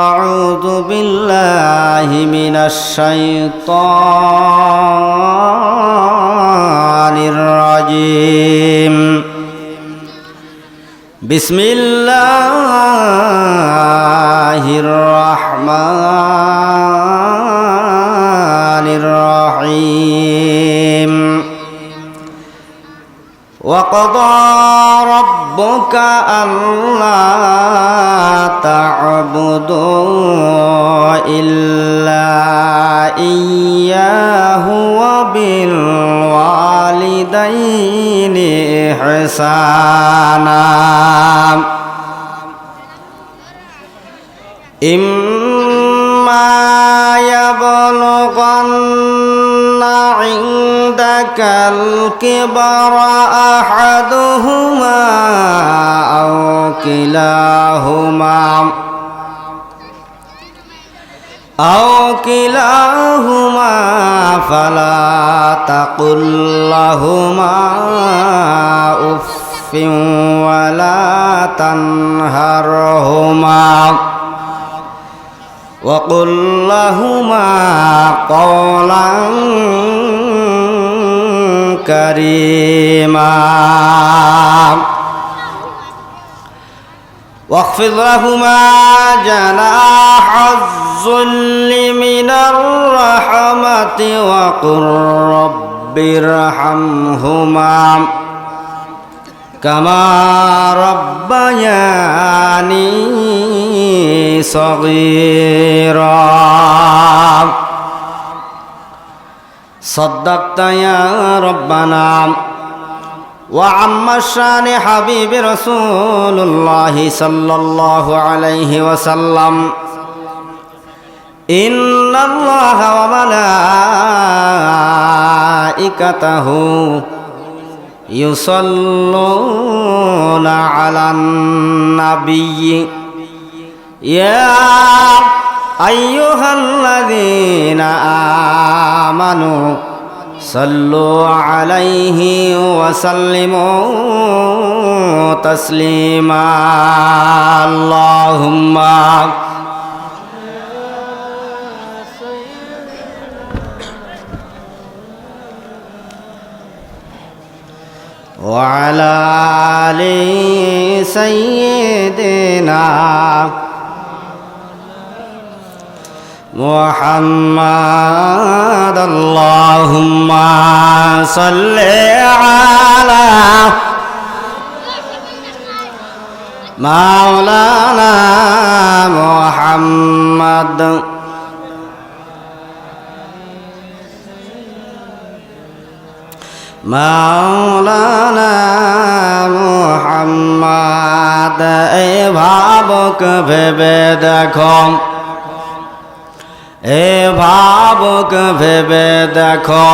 أعوذ بالله من الشيطان الرجيم بسم الله الرحمن الرحيم وقضى ربك ألا تعبدوا إلا إياه وبالوالدين إحسانا إما يبلغن عندك الكبر أحدهما أو كلاهما فلا تقل لهما أف ولا تنهرهما وقل لهما قولا كريما واخفض لهما جناح الذل من الرحمة وقل رب ارحمهما كما ربياني صغيرا صدقت يا ربنا وعم الشان حبيب رسول الله صلى الله عليه وسلم إن الله وملائكته يصلون على النبي يا أيها الذين آمنوا صلوا عليه وسلموا تسليما اللهم وعلى آل سيدنا محمد اللهم صل على مولانا محمد مولانا محمد এ ভাবক ভেবে দেখো এ ভাবক ভেবে দেখো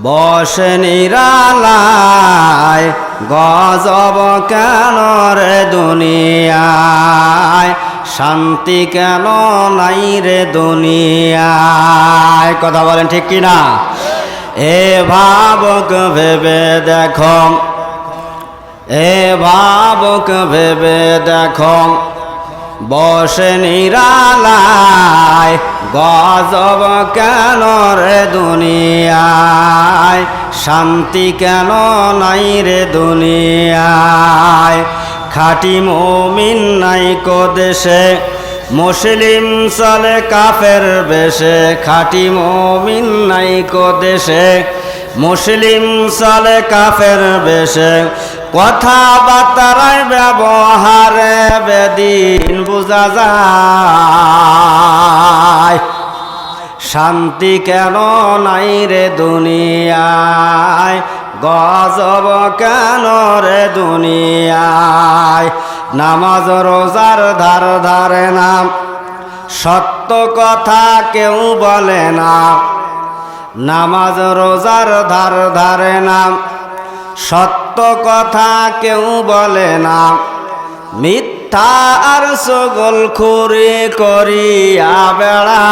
বসে নিরালায় গজব কেন রে দুনিয়ায় শান্তি কেন নাই রে দুনিয়ায় কথা বলেন ঠিক কিনা এ ভাবক ভেবে দেখো এ ভাবক ভেবে দেখো বসে নিরালায় গজব কেন রে দুনিয়ায় শান্তি কেন নাই রে দুনিয়ায় খাঁটি মুমিন নাই কো দেশে মুসলিম চলে কাফের বেশে খাঁটি মুমিন নাই কো দেশে মুসলিম চলে কাফের বেশে কথাবার্তায় ব্যবহারে বেদিন বুঝা যায় শান্তি কেন নাই রে দুনিয়ায় গজব কেন রে দুনিয়ায় নামাজ রোজার ধার ধারে না সত্য কথা কেউ বলে না নামাজ রোজার ধার ধারে না সত্য কথা কেউ বলে না মিথ্যা আর চগলখুরি করিয়া বেড়ায়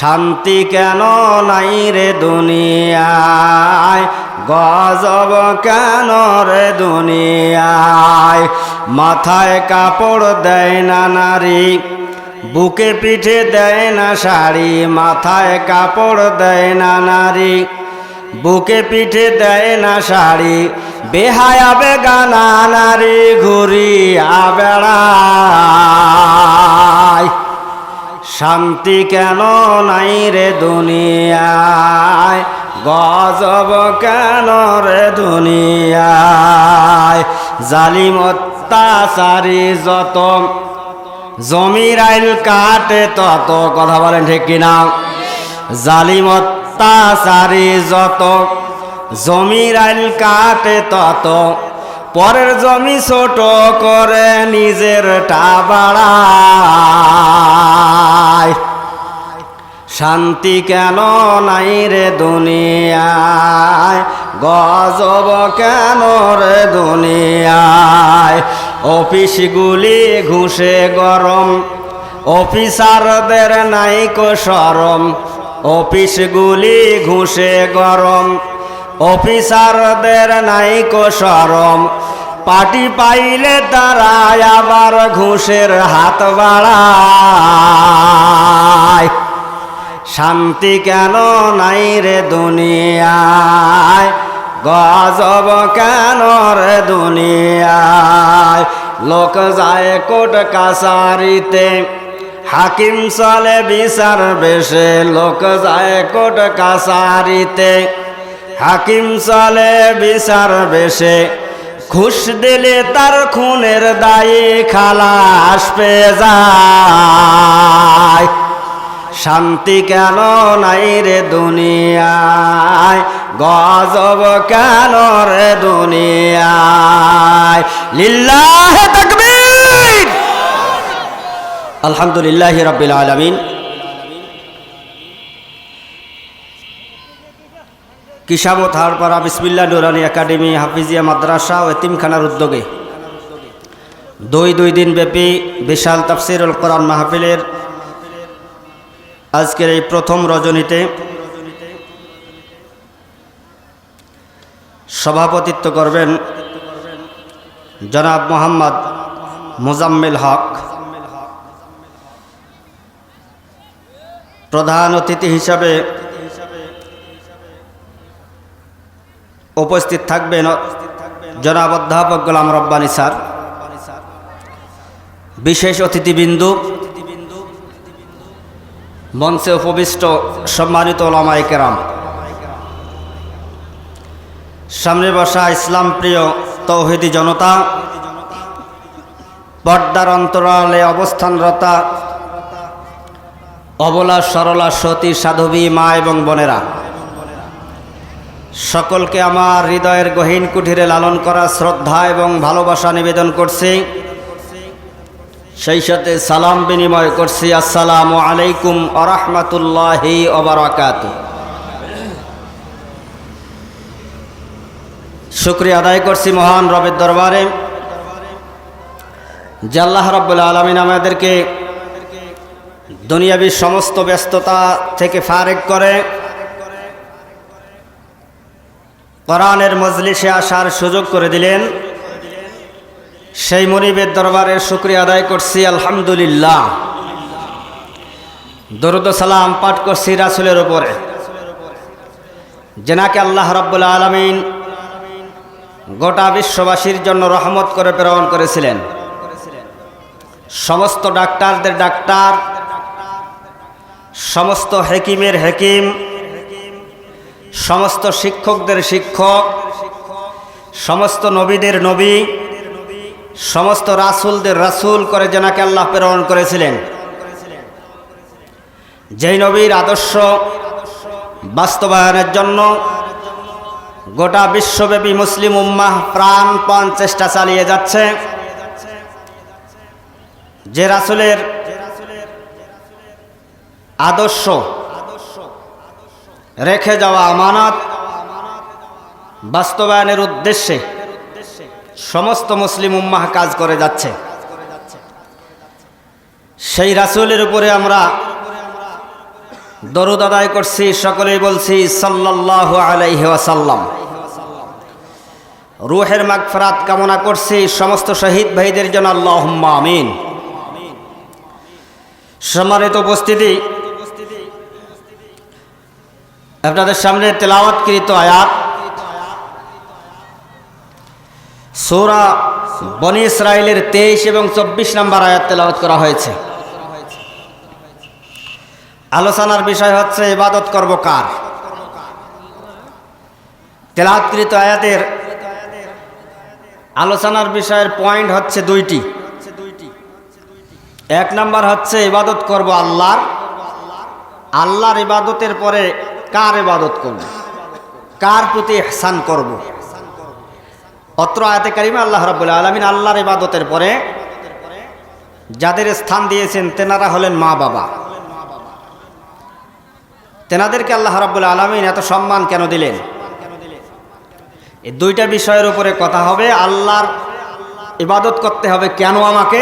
শান্তি কেন নাই রে দুনিয়ায়, গজব কেন রে দুনিয়ায়। মাথায় কাপড় দেয় না নারী, বুকে পিঠে দেয় না শাড়ি। মাথায় কাপড় দেয় না নারী, বুকে পিঠে দেয় না শাড়ি। বেহায়া বেগানা নারী ঘুরিয়া বেড়ায়। শান্তি কেন নাই রে দুনিয়ায়, গজব কেন রে দুনিয়ায়। জালিম অত্যাচারী যত, জমির আইল কাটে তত। কথা বলেন ঠিক কিনা? জালিম অত্যাচারী যত, জমির আইল কাটে তত। পরের জমি ছোট করে নিজের টা বাড়ায়। শান্তি কেন নাই রে দুনিয়ায়, গজব কেন রে দুনিয়ায়। অফিসগুলি ঘুষে গরম, অফিসারদের নাই কো শরম। অফিসগুলি ঘুষে গরম, অফিসারদের নাই কো শরম। পার্টি পাইলে তারা আবার ঘুষের হাত বাড়ায়। শান্তি কেন নাই রে দুনিয়ায়, গজব কেন রে দুনিয়ায়। লোক যায় কোর্ট কাছারিতে, হাকিম চলে বিচার বেশে। লোক যায় কোর্ট কাছারিতে, হাকিম চলে বিচার বেশে। ঘুষ দিলে তার খুনের দায়ে খালাস পেয়ে যায়। শান্তি কেন নাই রে দুনিয়ায়, গজব কেন রে দুনিয়ায়। লিল্লাহে তাকবীর। আলহামদুলিল্লাহি রাব্বিল আলামিন। কিশামত হারপাড়া বিসমিল্লাহ নুরানি একাডেমি হাফিজিয়া মাদ্রাসা ও এতিমখানার উদ্যোগে 2 দিন ব্যাপী বিশাল তাফসীরুল কোরআন মাহফিলের আজকের এই প্রথম রজনীতে সভাপতিত্ব করবেন জনাব মোহাম্মদ মোজাম্মেল হক। প্রধান অতিথি হিসাবে উপস্থিত থাকবেন জনাব অধ্যাপক গোলাম রব্বানী স্যার। বিশেষ অতিথিবৃন্দ, মঞ্চে উপবিষ্ট সম্মানিত ওলামায়ে কেরাম, সামনে বসা ইসলাম প্রিয় তৌহিদি জনতা, পর্দার অন্তরালে অবস্থানরতা অবলা সরলা সতী সাধবী মা এবং বোনেরা, সকলকে আমার হৃদয়ের গহীন কুঠিরে লালন করা শ্রদ্ধা এবং ভালোবাসা নিবেদন করছি। সেই সাথে সালাম বিনিময় করছি, আসসালামু আলাইকুম ওয়া রাহমাতুল্লাহি ওয়া বারাকাতুহু। শুকরিয়া আদায় করছি মহান রবের দরবারে যে আল্লাহ রাব্বুল আলামিন আমাদেরকে দুনিয়াবী সমস্ত ব্যস্ততা থেকে ফারেক করে কোরআনের মজলিসে আসার সুযোগ করে দিলেন। সেই মনিবের দরবারে শুকরিয়া আদায় করছি, আলহামদুলিল্লাহ। দরুদ ও সালাম পাঠ করছি রাসূলের উপরে, যেনাকে আল্লাহ রাব্বুল আলামিন গোটা বিশ্ববাসীর জন্য রহমত করে প্রেরণ করেছিলেন। সমস্ত ডাক্তারদের ডাক্তার, সমস্ত হাকিমের হাকিম, সমস্ত শিক্ষকদের শিক্ষক, সমস্ত নবীদের নবী, সমস্ত রাসূলদের রাসূল করে যেনাকে আল্লাহ প্রেরণ করেছিলেন। যেই নবীর আদর্শ বাস্তবায়নের জন্য গোটা বিশ্বব্যাপী মুসলিম উম্মাহ প্রাণপণ চেষ্টা চালিয়ে যাচ্ছে, যে রাসূলের আদর্শ রেখে যাওয়া আমানত বাস্তবায়নের উদ্দেশ্যে সমস্ত মুসলিম উম্মাহ কাজ করে যাচ্ছে, সেই রাসূলের উপরে আমরা দরুদ আদায় করছি, সকলেই বলছি সাল্লাল্লাহু আলাইহি ওয়াসাল্লাম। রূহের মাগফিরাত কামনা করছি সমস্ত শহীদ ভাইদের জন্য, আল্লাহুম্মা আমিন। সম্মানিত উপস্থিতি, আপনাদের সামনে তেলাওয়াতকৃত আয়াত সূরা বনী ইসরাইলের 23 এবং 24 নম্বর আয়াত তেলাওয়াত করা হয়েছে। আলোচনার বিষয় হচ্ছে ইবাদত করব কার। তেলাওয়াতকৃত আয়াতের আলোচনার বিষয়ের পয়েন্ট হচ্ছে দুইটি। এক নাম্বার হচ্ছে ইবাদত করব আল্লাহর। আল্লাহর ইবাদতের পরে কার ইবাদত করব, কার প্রতি ইহসান করব। অত্র আয়াতে কারিমে আল্লাহ রাব্বুল আলামিন আল্লাহর ইবাদতের পরে যাদের স্থান দিয়েছেন তেনারা হলেন মা বাবা। তেনাদেরকে আল্লাহ রাব্বুল আলামিন এত সম্মান কেন দিলেন? এই দুইটা বিষয়ের উপরে কথা হবে। আল্লাহর ইবাদত করতে হবে কেন আমাকে,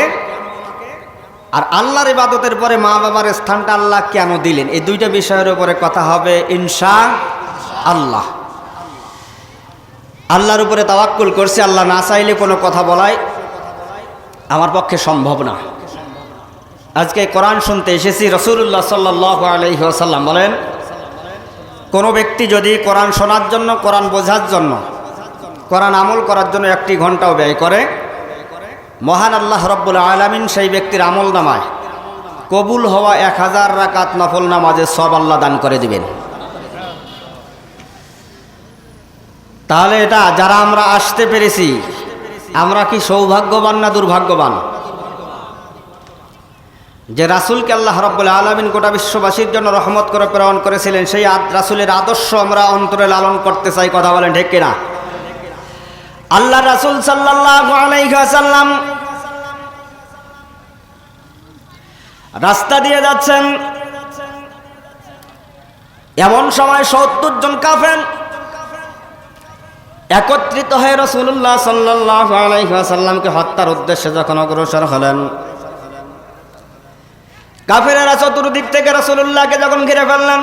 আর আল্লাহর ইবাদতের পরে মা বাবার স্থানটা আল্লাহ কেন দিলেন, এই দুইটা বিষয়ের উপরে কথা হবে ইনশাআল্লাহ। আল্লাহর উপরে তাওয়াক্কুল করছি, আল্লাহ না চাইলে কোনো কথা বলাই আমার পক্ষে সম্ভব না। আজকে কোরআন শুনতে এসেছি। রাসূলুল্লাহ সাল্লাল্লাহু আলাইহি ওয়াসাল্লাম বলেন, কোনো ব্যক্তি যদি কোরআন শোনার জন্য, কোরআন বোঝার জন্য, কোরআন আমল করার জন্য 1 ঘন্টাও ব্যয় করে, মহান আল্লাহ রাব্বুল আলামিন সেই ব্যক্তির আমল নামায় কবুল হওয়া 1000 রাকাত নফল নামাজের সওয়াব আল্লাহ দান করে দিবেন। তাহলে এটা যারা আমরা আসতে পেরেছি, আমরা কি সৌভাগ্যবান না দুর্ভাগ্যবান? যে রাসূলকে আল্লাহ রাব্বুল আলামিন গোটা বিশ্ববাসীর জন্য রহমত করে প্রেরণ করেছিলেন, সেই রাসূলের আদর্শ আমরা অন্তরে লালন করতে চাই। কথা বলেন ঠিক কিনা? আল্লাহ রাসূল সাল্লাল্লাহু আলাইহি ওয়াসাল্লাম রাস্তা দিয়ে যাচ্ছেন, এমন সময় 70 জন কাফের একত্রিত হয়ে রাসূলুল্লাহ সাল্লাল্লাহু আলাইহি ওয়াসাল্লামকে হত্যার উদ্দেশ্যে যখন অগ্রসর হলেন, কাফেরেরা চতুর্দিক থেকে রাসূলুল্লাহকে যখন ঘিরে ফেললেন,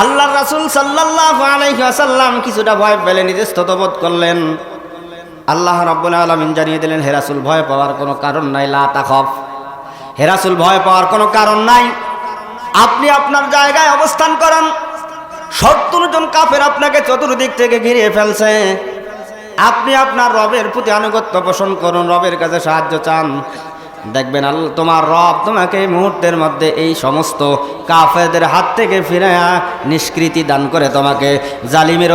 আল্লাহর রাসূল সাল্লাল্লাহু আলাইহি ওয়াসাল্লাম কিছুটা ভয় পেলে নিরস্তবোধ করলেন। আল্লাহ রাব্বুল আলামিন জানিয়ে দিলেন, হে রাসূল, ভয় পাওয়ার কোনো কারণ নাই, লা তাখাফ। হে রাসূল, ভয় পাওয়ার কোনো কারণ নাই, আপনি আপনার জায়গায় অবস্থান করেন। 70 জন কাফের আপনাকে চতুর্দিক থেকে ঘিরে ফেলছে, আপনি আপনার রবের প্রতি আনুগত্য পোষণ করুন, রবের কাছে সাহায্য চান। দেখবেন আল্লাহ তোমার রব তোমাকে এই মুহূর্তের মধ্যে এই সমস্ত কাফেরদের হাত থেকে ফিরায়া নিষ্কৃতি দান করে তোমাকে জালিমের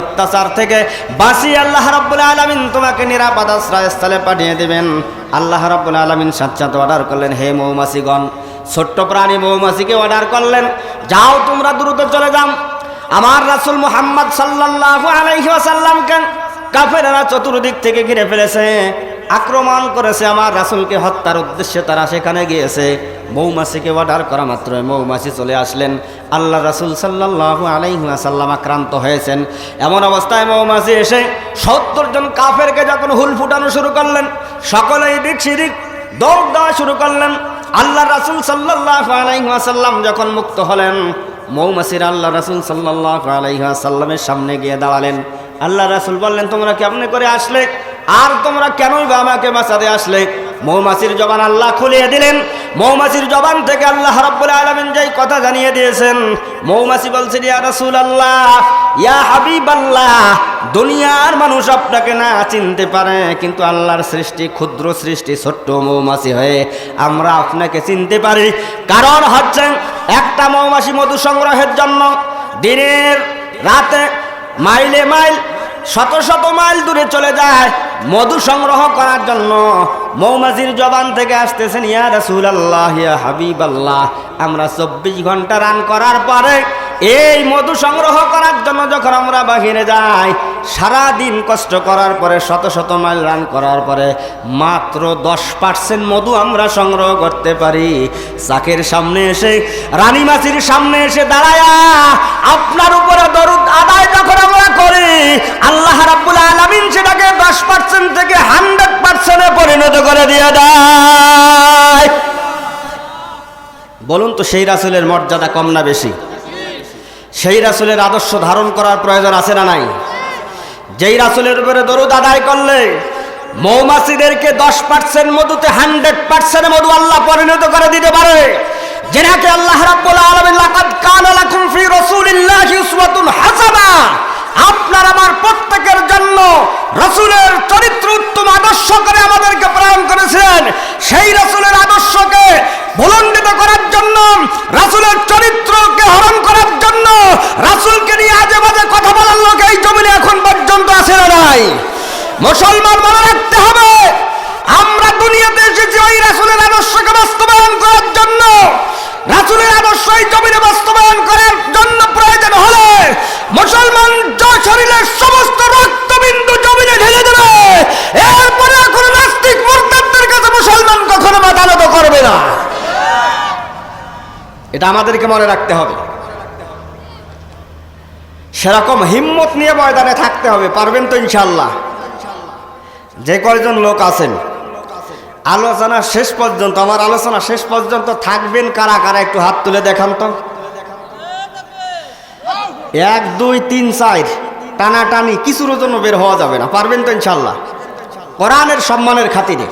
অত্যাচার থেকে বাঁচিয়ে আল্লাহ রাব্বুল আলামিন তোমাকে নিরাপদ আশ্রয়স্থলে পাঠিয়ে দেবেন। আল্লাহ রাব্বুল আলামিন সাথে অর্ডার করলেন, হে মৌমাছিগণ, ছোট্ট প্রাণী মৌমাছিকে অর্ডার করলেন, যাও তোমরা দ্রুত চলে যাও। আমার রাসূল মুহাম্মদ সাল্লাল্লাহু আলাইহি ওয়াসাল্লামকে কাফেররা চতুর্দিক থেকে ঘিরে ফেলেছে, আক্রমণ করেছে। আমার রাসূলকে হত্যার উদ্দেশ্যে তারা সেখানে গিয়েছে। মৌমাছিকে অর্ডার করা মাত্র মৌমাছি চলে আসলেন। আল্লাহ রাসূল সাল্লাল্লাহু আলাইহি ওয়াসাল্লাম আক্রান্ত হয়েছেন। এমন অবস্থায় মৌমাছি এসে 70 জন কাফেরকে যখন হুল ফুটানো শুরু করলেন, সকলেই দিক সিদিক দৌড় দেওয়া শুরু করলেন। আল্লাহ রাসূল সাল্লাল্লাহু আলাইহি ওয়াসাল্লাম যখন মুক্ত হলেন, মৌমাছিরা আল্লাহ রাসূল সাল্লাল্লাহু আলাইহি ওয়াসাল্লামের সামনে গিয়ে দাঁড়ালেন। আল্লাহ রাসূল বললেন, তোমরা কেমনে করে আসলে, আর তোমরা কেনই বা আমাকে বাঁচাতে আসলে? মৌমাছির জবান আল্লাহ খুলিয়ে দিলেন। মৌমাছির জবান থেকে আল্লাহ রাব্বুল আলামিন যেই কথা জানিয়ে দিয়েছেন, মৌমাছি বলছে, ইয়া রাসূলুল্লাহ, ইয়া হাবিবাল্লাহ, দুনিয়ার মানুষ আপনাকে না চিনতে পারে, কিন্তু আল্লাহর সৃষ্টি, ক্ষুদ্র সৃষ্টি, ছোট্ট মৌমাছি হয়ে আমরা আপনাকে চিনতে পারি। কারণ হচ্ছে একটা মৌমাছি মধু সংগ্রহের জন্য দিনের রাতে মাইলে মাইল, শত শত মাইল দূরে চলে যায় মধু সংগ্রহ করার জন্য। মৌমাছির জবান থেকে আসতেছেন, ইয়া রাসূলুল্লাহ, ইয়া হাবিবাল্লাহ, আমরা 24 ঘন্টা রান করার পরে এই মধু সংগ্রহ করার জন্য যখন আমরা বাহিরে যাই, সারা দিন কষ্ট করার পরে, শত শত মাইল রান করার পরে মাত্র 10% মধু আমরা সংগ্রহ করতে পারি। চাকের সামনে এসে, রানী মাছির সামনে এসে দাঁড়ায়া আপনার উপরে দরুদ আদায় যখন আমরা করি, আল্লাহ রাব্বুল আলামিন সেটাকে 10% থেকে 100% পরিণত করে দিয়ে দেয়। বলুন তো সেই রাসূলের মর্যাদা কম না বেশি? সেই রাসূলের আদর্শ ধারণ করার প্রয়োজন আছে না নাই? যেই রাসূলের উপরে দরুদ আদায় করলে মৌমাছিদেরকে 10% মধুতে 100% মধু আল্লাহ পরিণত করে দিতে পারে, যেনাকে আল্লাহ রাব্বুল আলামিন লাকাদ কানা লাকুম ফি রাসূলিল্লাহি উসওয়াতুন হাসানা, আপনার আমার প্রত্যেকের জন্য রাসূলের চরিত্র উত্তম আদর্শ করে আমাদেরকে প্রেরণ করেছেন। সেই রাসূলের আদর্শকে ভুলণ্ডিত করার জন্য, রাসূলের চরিত্রকে হরণ করার জন্য, রাসূলকে নিয়ে আজে বাজে কথা বলার লোক এই জমিনে এখন পর্যন্ত আছে না নাই? মুসলমান মনে রাখতে হবে, আমরা দুনিয়াতে এসেছি ওই রাসূলের আদর্শকে বাস্তবায়ন করার জন্য। রাসূলের আদর্শ এই জমিনে বাস্তবায়ন করার জন্য প্রয়োজন হলে মুসলমান শরীরের সমস্ত রক্তবিন্দু জমিনে ঢেলে দেবে, এরপরে কোনো নাস্তিক মুরতাদদের কাছে মুসলমান কখনো মাথা নত করবে না। এটা আমাদেরকে মনে রাখতে হবে। সেরকম হিম্মত নিয়ে ময়দানে থাকতে হবে। পারবেন তো ইনশাআল্লাহ? যে কয়জন লোক আছেন আলোচনা শেষ পর্যন্ত, আমার আলোচনা শেষ পর্যন্ত থাকবেন কারা কারা একটু হাত তুলে দেখান তো। 1 2 3 4 টানাটানি কিছুর জন্য বের হওয়া যাবে না। পারবেন তো ইনশাআল্লাহ? কোরআনের সম্মানের খাতিরে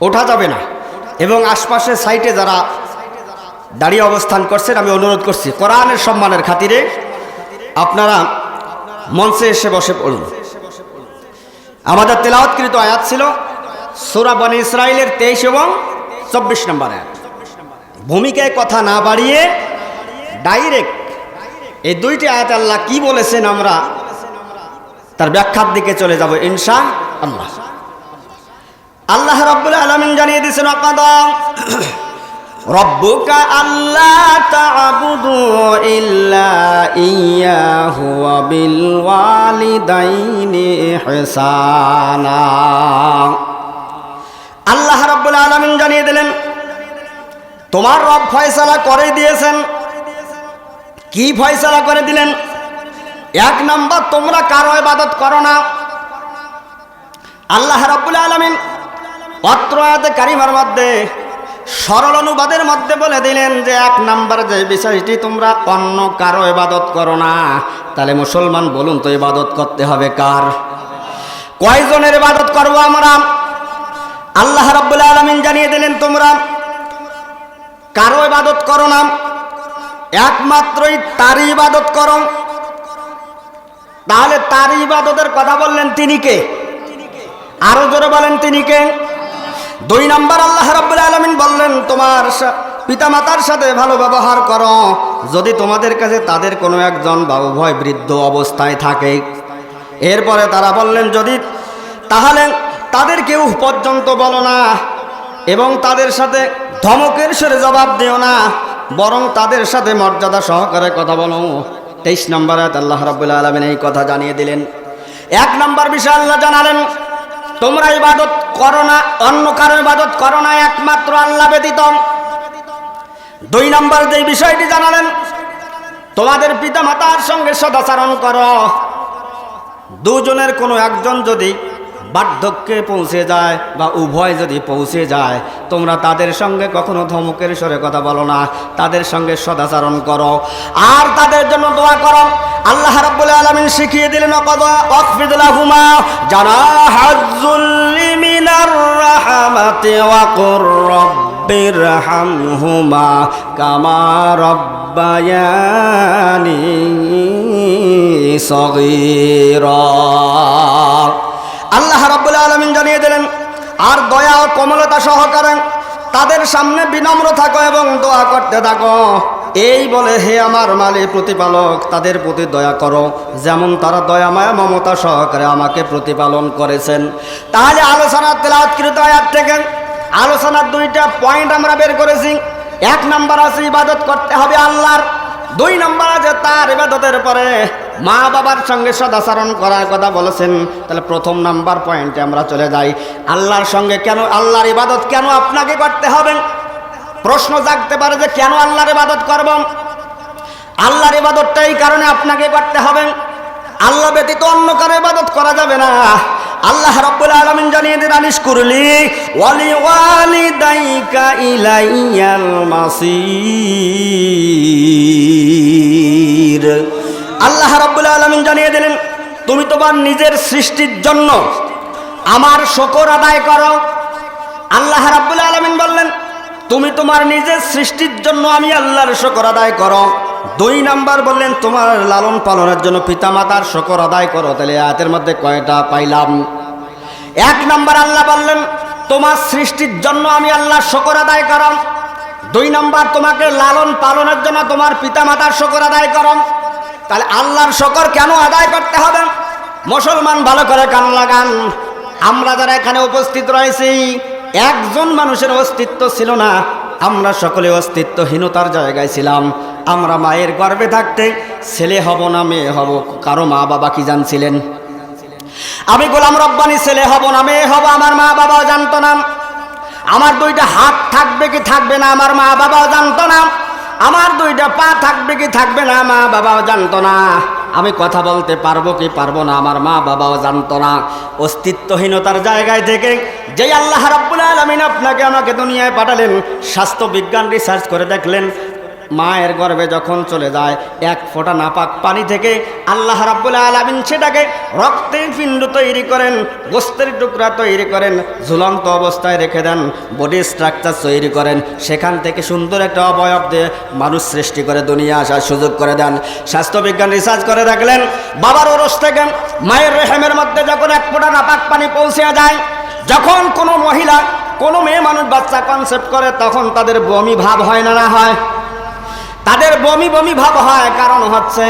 ওঠা যাবে না। এবং আশপাশে সাইটে যারা দাঁড়িয়ে অবস্থান করছেন, আমি অনুরোধ করছি কোরআনের সম্মানের খাতিরে আপনারা মঞ্চে এসে বসে পড়ুন। আমাদের তেলাওয়াতকৃত আয়াত ছিল সূরা বনী ইসরাঈলের 23 এবং 24 নম্বর আয়াত। ভূমিকায় কথা না বাড়িয়ে ডাইরেক্ট এই দুইটি আয়াত আল্লাহ কি বলেছেন আমরা তার ব্যাখ্যার দিকে চলে যাব ইনশাআল্লাহ। আল্লাহ রাব্বুল আলামিন জানিয়ে দিয়েছেন, ওয়াকাদা রব্বুকা আল্লা তা'বুদু ইল্লা ইয়্যাহু ওয়া বিল ওয়ালিদাইনি ইহসানা। আল্লাহ রাব্বুল আলামিন জানিয়ে দিলেন, তোমার রব ফয়সালা করে দিয়েছেন। কি ফয়সালা করে দিলেন? 1 নাম্বার, তোমরা কারো ইবাদত করো না। আল্লাহ রাব্বুল আলামিন অত্র আয়াতে কারিমার মধ্যে সরল অনুবাদের মধ্যে বলে দিলেন যে 1 নাম্বার যে বিষয়টি, তোমরা অন্য কারো ইবাদত করো না। তাহলে মুসলমান বলুন তো ইবাদত করতে হবে কার? কয়জনের ইবাদত করব আমরা? আল্লাহ রাব্বুল আলামিন জানিয়ে দিলেন, তোমরা কারো ইবাদত করো না, একমাত্রই তারই ইবাদত করো। তাহলে তারই ইবাদতের কথা বললেন, তিনি কে? আরো জোরে বলেন, তিনি কে? 2 নাম্বার আল্লাহ রাব্বুল আলামিন বললেন, তোমার পিতামাতার সাথে ভালো ব্যবহার করো যদি তোমাদের কাছে তাদের কোনো একজন বা উভয় বৃদ্ধ অবস্থায় থাকে। এরপরে তারা বললেন, যদি তাহলে তাদের কেউ পর্যন্ত বলো না এবং তাদের সাথে ধমকের সুরে জবাব দিও না, বরং তাদের সাথে মর্যাদা সহকারে কথা বলো। 23 নম্বর আয়াত আল্লাহ রাব্বুল আলামিন এই কথা জানিয়ে দিলেন। 1 নম্বর বিষয় আল্লাহ জানালেন, তোমরা ইবাদত করো না, অন্য কারো ইবাদত করো না, একমাত্র আল্লাহ ব্যতীত। 2 নম্বর যে বিষয়টি জানালেন, তোমাদের পিতামাতার সঙ্গে সদাচরণ করো। দুজনের কোনো একজন যদি বার্ধক্যে পৌঁছে যায় বা উভয় যদি পৌঁছে যায়, তোমরা তাদের সঙ্গে কখনো ধমকের স্বরে কথা বলো না, তাদের সঙ্গে সদাচরণ করো আর তাদের জন্য দোয়া করো। আল্লাহ রাব্বুল আলামিন শিখিয়ে দিলেন, ওয়াকফিদ লাহুমা জানাহাযুল্লি মিনার রাহমাতি ওয়া কুর রাব্বিরহামহুমা কামা রাব্বায়ানি সগীরা। আল্লাহ রাব্বুল আলামিন জানিয়ে দিলেন, আর দয়া ও কোমলতা সহকারে তাদের সামনে বিনম্র থাকো এবং দোয়া করতে থাকো। এই বলে, হে আমার মালিক প্রতিপালক, তাদের প্রতি দয়া করো যেমন তারা দয়া মায়া মমতা সহকারে আমাকে প্রতিপালন করেছেন। তাহলে আলোচনার তেলাওয়াতকৃত আয়াত থেকে আলোচনার 2টা পয়েন্ট আমরা বের করেছি। 1 নাম্বার আছে ইবাদত করতে হবে আল্লাহর। 2 নাম্বার আছে তার ইবাদতের পরে মা বাবার সঙ্গে সদাচরণ করার কথা বলেছেন। তাহলে 1ম নাম্বার পয়েন্টে আমরা চলে যাই, আল্লাহর সঙ্গে কেন, আল্লাহর ইবাদত কেন আপনাকে করতে হবে? প্রশ্ন জাগতে পারে যে কেন আল্লাহর ইবাদত করব? আল্লাহর ইবাদতটা এই কারণে আপনাকে করতে হবে, আল্লাহ ব্যতীত অন্য কারো ইবাদত করা যাবে না। আল্লাহ রাব্বুল আলামিন জানিয়ে দেন আনিশকুরলি ওয়ালি ওয়ালিদাইকা ইলাইয়াল মাসির। আল্লাহ রাব্বুল আলামিন জানিয়ে দিলেন তুমি তোমার নিজের সৃষ্টির জন্য আমার শুকর আদায় করো। আল্লাহ রাব্বুল আলামিন বললেন তুমি তোমার নিজের সৃষ্টির জন্য আমি আল্লাহর শুকর আদায় করো। 2 নাম্বার বললেন তোমার লালন পালনের জন্য পিতামাতার শুকর আদায় করো। তাহলে আয়াতের মধ্যে কয়টা পাইলাম? 1 নাম্বার আল্লাহ বললেন তোমার সৃষ্টির জন্য আমি আল্লাহর শুকর আদায় করো। 2 নাম্বার তোমাকে লালন পালনের জন্য তোমার পিতামাতার শুকর আদায় করো। তাহলে আল্লাহর শুকর কেন আদায় করতে হবে? মুসলমান ভালো করে কান লাগান। আমরা যারা এখানে উপস্থিত রয়েছি একজন মানুষের অস্তিত্ব ছিল না, আমরা সকলে অস্তিত্বহীনতার জায়গায় ছিলাম। আমরা মায়ের গর্ভে থাকতে ছেলে হব না মেয়ে হব কারো মা বাবা কি জানছিলেন? আমি গোলাম রব্বানি ছেলে হব না মেয়ে হব আমার মা বাবাও জানতো না। আমার 2টা হাত থাকবে কি থাকবে না আমার মা বাবাও জানতো না। আমার 2টা পা থাকবে কি থাকবে না মা বাবাও জানতো না। আমি কথা বলতে পারবো কি পারবো না আমার মা বাবাও জানতো না। অস্তিত্বহীনতার জায়গায় থেকে যেই আল্লাহ রাব্বুল আলামিন আপনাকে আমাকে দুনিয়ায় পাঠালেন, স্বাস্থ্য বিজ্ঞান রিসার্চ করে দেখলেন মায়ের গর্ভে যখন চলে যায় 1 ফোঁটা নাপাক পানি থেকে আল্লাহ রাব্বুল আলামিন সেটাকে রক্তের পিণ্ড তৈরি করেন, গোস্তের টুকরা তৈরি করেন, ঝুলন্ত অবস্থায় রেখে দেন, বডি স্ট্রাকচার তৈরি করেন, সেখান থেকে সুন্দর একটা অবয়ব দিয়ে মানুষ সৃষ্টি করে দুনিয়া আসার সুযোগ করে দেন। স্বাস্থ্যবিজ্ঞান রিসার্চ করে দেখলেন বাবার ওরস থেকে মায়ের রেহেমের মধ্যে যখন 1 ফোঁটা নাপাক পানি পৌঁছে যায়, যখন কোনো মহিলা কোনো মেয়ে মানুষ বাচ্চা কনসেপ্ট করে তখন তাদের বমি ভাব হয় না না হয়? তাদের বমি বমি ভাব হয়। কারণ হচ্ছে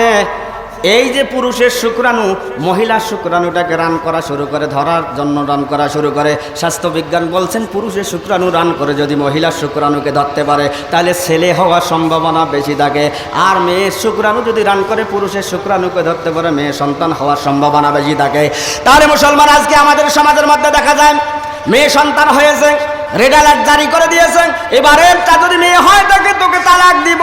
এই যে পুরুষের শুক্রাণু মহিলার শুক্রাণুটাকে রান করা শুরু করে, ধরার জন্য রান করা শুরু করে। স্বাস্থ্যবিজ্ঞান বলছেন পুরুষের শুক্রাণু রান করে যদি মহিলার শুক্রাণুকে ধরতে পারে তাহলে ছেলে হওয়ার সম্ভাবনা বেশি থাকে। আর মেয়ের শুক্রাণু যদি রান করে পুরুষের শুক্রাণুকে ধরতে পারে মেয়ে সন্তান হওয়ার সম্ভাবনা বেশি থাকে। তাহলে মুসলমান আজকে আমাদের সমাজের মধ্যে দেখা যায় মেয়ে সন্তান হয়েছে, রেড অ্যালার্ট জারি করে দিয়েছেন, এবারেরটা যদি মেয়ে হয় তাকে তোকে তালাক দিব।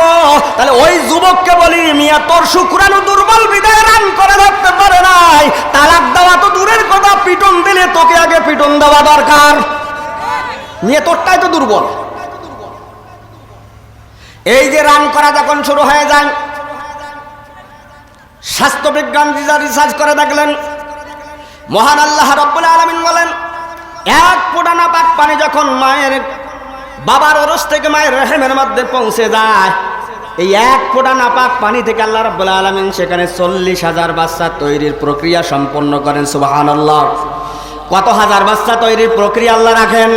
তাহলে ওই যুবককে বলি মিয়া তোর শুক্রাণু দুর্বল বিদায় রান করে ধরতে পারে নাই, তালাক দেওয়া তো দূরের কথা, পিটন দিলে তোকে আগে পিটন দেওয়া দরকার। নিয়ে তোরটাই তো দুর্বল। এই যে রান করা যখন শুরু হয়ে যায় স্বাস্থ্যবিজ্ঞান রিসার্চ করে দেখলেন মহান আল্লাহ রাব্বুল আলামিন বলেন 1 ফোঁটা নাপাক পানি যখন মায়ের বাবার ওরস থেকে মায়ের রেহেমের মধ্যে পৌঁছে যায়, এই 1 ফোঁটা নাপাক পানি থেকে আল্লাহ রাব্বুল আলামিন সেখানে 40,000 বাচ্চা তৈরির প্রক্রিয়া সম্পন্ন করেন। সুবহানাল্লাহ। কত হাজার বাচ্চা তৈরির প্রক্রিয়া আল্লাহ রাখেন?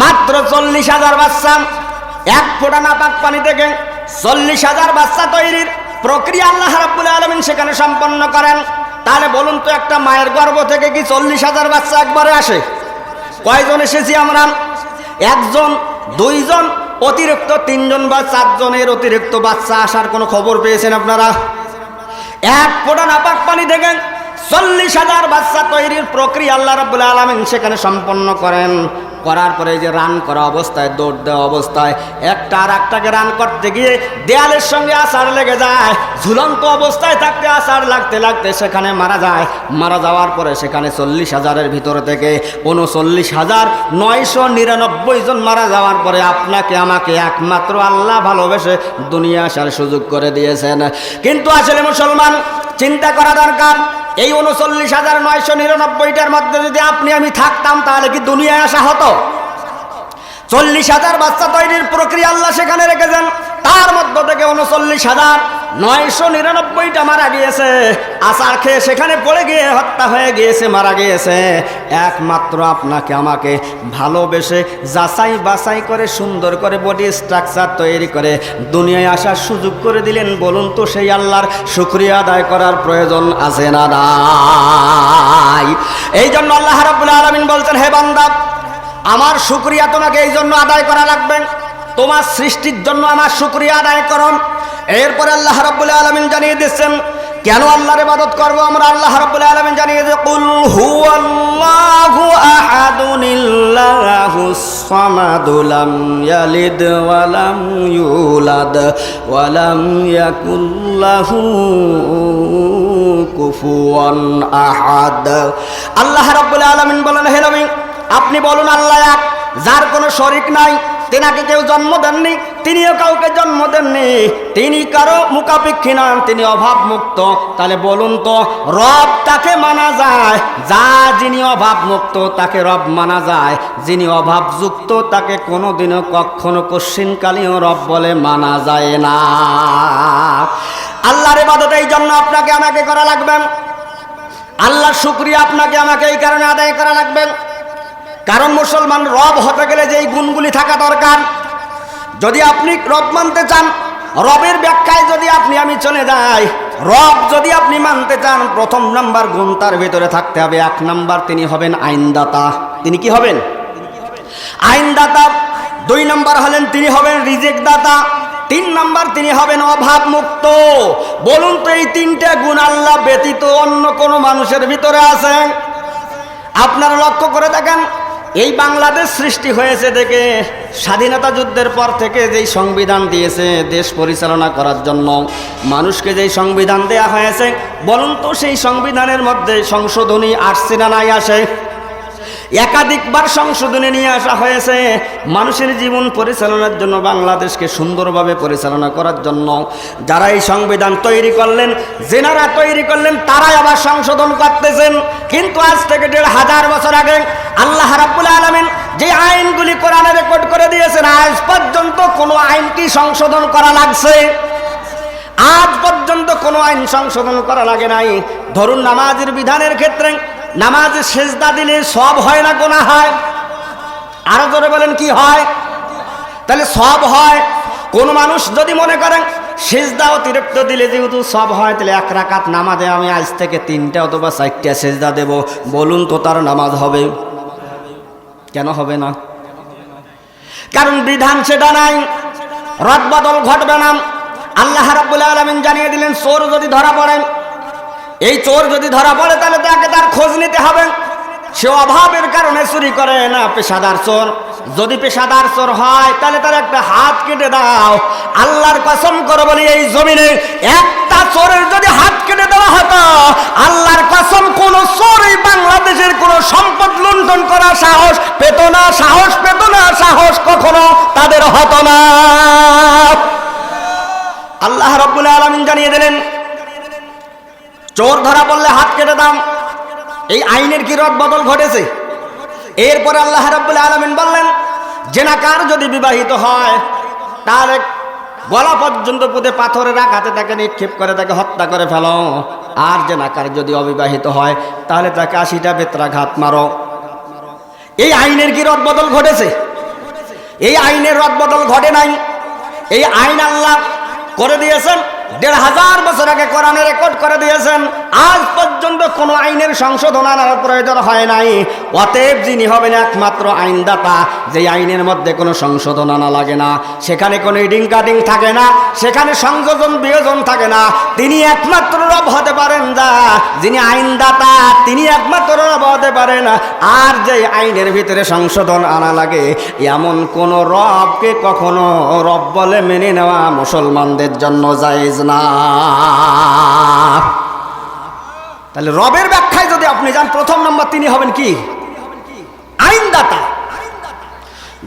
মাত্র 40,000 বাচ্চা। 1 ফোঁটা নাপাক পানি থেকে 40,000 বাচ্চা তৈরির প্রক্রিয়া আল্লাহ রাব্বুল আলামিন সেখানে সম্পন্ন করেন। তাহলে বলুন তো একটা মায়ের গর্ভ থেকে কি 40,000 বাচ্চা একবারে আসে? কয়জন এসেছি আমরা? 1 জন, 2 জন, অতিরিক্ত 3 জন বা 4 জনের অতিরিক্ত বাচ্চা আসার কোনো খবর পেয়েছেন আপনারা? 1 ফোঁটা নাপাক পানি থেকে 40,000 বাচ্চা তৈরির প্রক্রিয়া আল্লাহ রাব্বুল আলামিন সেখানে সম্পন্ন করেন। করার পরে যে রান করা অবস্থায়, দৌড় দেওয়া অবস্থায় একটা আর একটাকে রান করতে গিয়ে দেয়ালের সঙ্গে আছাড় লেগে যায়, ঝুলন্ত অবস্থায় থাকতে আছাড় লাগতে লাগতে সেখানে মারা যায়। মারা যাওয়ার পরে সেখানে 40,000-এর ভিতর থেকে 39,999 জন মারা যাওয়ার পরে আপনাকে আমাকে একমাত্র আল্লাহ ভালোবেসে দুনিয়া আসার সুযোগ করে দিয়েছেন। কিন্তু আসলে মুসলমান চিন্তা করা দরকার, এই 39,999টার মধ্যে যদি আপনি আমি থাকতাম তাহলে কি দুনিয়ায় আসা হতো? 40,000 বাচ্চা তৈরির প্রক্রিয়া আল্লাহ সেখানে রেখেছেন, তার মধ্য থেকে 39,999টা মারা গিয়েছে, আছাড় খেয়ে সেখানে পড়ে গিয়ে হত্যা হয়ে গিয়েছে, মারা গিয়েছে। একমাত্র আপনাকে আমাকে ভালোবেসে যাচাই বাছাই করে সুন্দর করে বডি স্ট্রাকচার তৈরি করে দুনিয়ায় আসার সুযোগ করে দিলেন। বলুন তো সেই আল্লাহর শুকরিয়া আদায় করার প্রয়োজন আছে না নাই? এই জন্য আল্লাহ রাব্বুল আলামিন বলছেন, হে বান্দা আমার শুকরিয়া তোমাকে এই জন্য আদায় করা লাগবে, তোমার সৃষ্টির জন্য আমার শুকরিয়া আদায় করো। এরপরে আল্লাহ রাব্বুল আলামিন জানিয়ে দিচ্ছেন কেন আল্লাহর ইবাদত করব আমরা। আল্লাহ রাব্বুল আলামিন জানিয়ে যে কুল হুয়াল্লাহু আহাদুনিল্লাহুস সামাদু লাম ইয়ালিদ ওয়া লাম ইউলাদ ওয়া লাম ইয়াকুল লাহু কুফুয়ান আহাদ। আল্লাহ রাব্বুল আলামিন বলেন, হে নবী আপনি বলুন আল্লাহ এক, যার কোনো শরীক নাই, তেনাকে কেউ জন্ম দেননি, তিনিও কাউকে জন্ম দেননি, তিনি কারো মুখাপেক্ষী নন, তিনি অভাব মুক্ত। তাহলে বলুন তো রব তাকে মানা যায়? যা যিনি অভাব মুক্ত তাকে রব মানা যায়, যিনি অভাবযুক্ত তাকে কোনোদিনও কখনো কশ্চিনকালেও রব বলে মানা যায় না। আল্লাহর ইবাদত এই জন্য আপনাকে আমাকে করা লাগবে, আল্লাহর শুকরিয়া আপনাকে আমাকে এই কারণে আদায় করা লাগবে, কারণ মুসলমান রব হতে গেলে যেই গুণগুলি থাকা দরকার। যদি আপনি রব মানতে চান, রবের ব্যাখ্যায় যদি আমি চলে যাই, রব যদি আপনি মানতে চান, প্রথম নাম্বার গুণ তার ভিতরে থাকতে হবে। এক নাম্বার, তিনি হবেন আইনদাতা। তিনি কি হবেন? আইনদাতা। দুই নাম্বার হলেন তিনি হবেন রিজিক দাতা। তিন নাম্বার, তিনি হবেন অভাব মুক্ত। বলুন তো এই তিনটা গুণ আল্লাহ ব্যতীত অন্য কোনো মানুষের ভিতরে আছে? আপনারা লক্ষ্য করে দেখেন, এই বাংলাদেশ সৃষ্টি হয়েছে দেখে স্বাধীনতা যুদ্ধের পর থেকে যেই সংবিধান দিয়েছে দেশ পরিচালনা করার জন্য, মানুষকে যেই সংবিধান দেয়া হয়েছে, বলুন তো সেই সংবিধানের মধ্যে সংশোধনী আসছে না নাই আসে? একাধিকবার সংশোধনী নিয়ে আসা হয়েছে মানুষের জীবন পরিচালনার জন্য, বাংলাদেশকে সুন্দরভাবে পরিচালনা করার জন্য। যারা এই সংবিধান তৈরি করলেন, যেনারা তৈরি করলেন, তারাই আবার সংশোধন করতেছেন। কিন্তু আজ থেকে ১৫০০ বছর আগে আল্লাহ রাব্বুল আলামিন যে আইনগুলি কোরআনে রেকর্ড করে দিয়েছেন, আজ পর্যন্ত কোনো আইন কি সংশোধন করা লাগছে? আজ পর্যন্ত কোনো আইন সংশোধন করা লাগে নাই। ধরুন নামাজের বিধানের ক্ষেত্রে, নামাজে সেজদা দিলে সব হয় না গুনাহ হয়? আরো জোরে বলেন কি হয়? তাহলে সব হয়। কোন মানুষ যদি মনে করেন সেজদা অতিরিক্ত দিলে যেহেতু সব হয়, তাহলে এক রাকাত নামাজে আমি আজ থেকে 3টা অথবা 4টা সেজদা দেব, বলুন তো তার নামাজ হবে? কেন হবে না? কারণ বিধান সেটা নাই, রদবদল ঘটবে না। আল্লাহ রাব্বুল আলামিন জানিয়ে দিলেন, চোর যদি ধরা পড়ে, এই চোর যদি ধরা পড়ে তাহলে তাকে তার খোঁজ নিতে হবে। সে অভাবের কারণে চুরি করে না পেশাদার চোর। যদি পেশাদার চোর হয় তাহলে তার একটা হাত কেটে দাও। আল্লাহর কসম করে বলি, এই জমিনে একটা চোরের যদি হাত কেটে দেওয়া হতো, আল্লাহর কসম কোন চোর এই বাংলাদেশের কোন সম্পদ লুণ্ঠন করার সাহস পেত না, সাহস পেত না, সাহস কখনো তাদের হতো না। আল্লাহ রাব্বুল আলামিন জানিয়ে দিলেন, চোর ধরা পড়লে হাত কেটে দাও। এই আইনের কি রদবদল ঘটেছে? এরপরে আল্লাহ রাব্বুল আলামিন বললেন, জেনাকার যদি বিবাহিত হয় তাহলে গলা পর্যন্ত পুঁতে পাথরের আঘাতে তাকে নিক্ষেপ করে তাকে হত্যা করে ফেলো। আর জেনাকার যদি অবিবাহিত হয় তাহলে তাকে 80টা বেত্রাঘাত মারো। এই আইনের কি রদবদল ঘটেছে? এই আইনের রদবদল ঘটে নাই। এই আইন আল্লাহ করে দিয়েছেন ১৫০০ বছর আগে, কোরআনে রেকর্ড করে দিয়েছেন। আজ পর্যন্ত কোনো আইনের সংশোধন আনার প্রয়োজন হয় নাই। অতএব যিনি হবেন একমাত্র আইনদাতা, যে আইনের মধ্যে কোনো সংশোধন আনা লাগে না, সেখানে কোনো ইডিং কাটিং থাকে না, সেখানে সংযোজন বিয়োজন থাকে না, তিনি একমাত্র রব হতে পারেন। যা যিনি আইনদাতা তিনি একমাত্র রব হতে পারেন। আর যে আইনের ভিতরে সংশোধন আনা লাগে, এমন কোন রবকে কখনো রব বলে মেনে নেওয়া মুসলমানদের জন্য জায়েজ না। তাহলে রবের ব্যাখ্যায় যদি আপনি যান, প্রথম নাম্বার তিনি হবেন কি? আইনদাতা।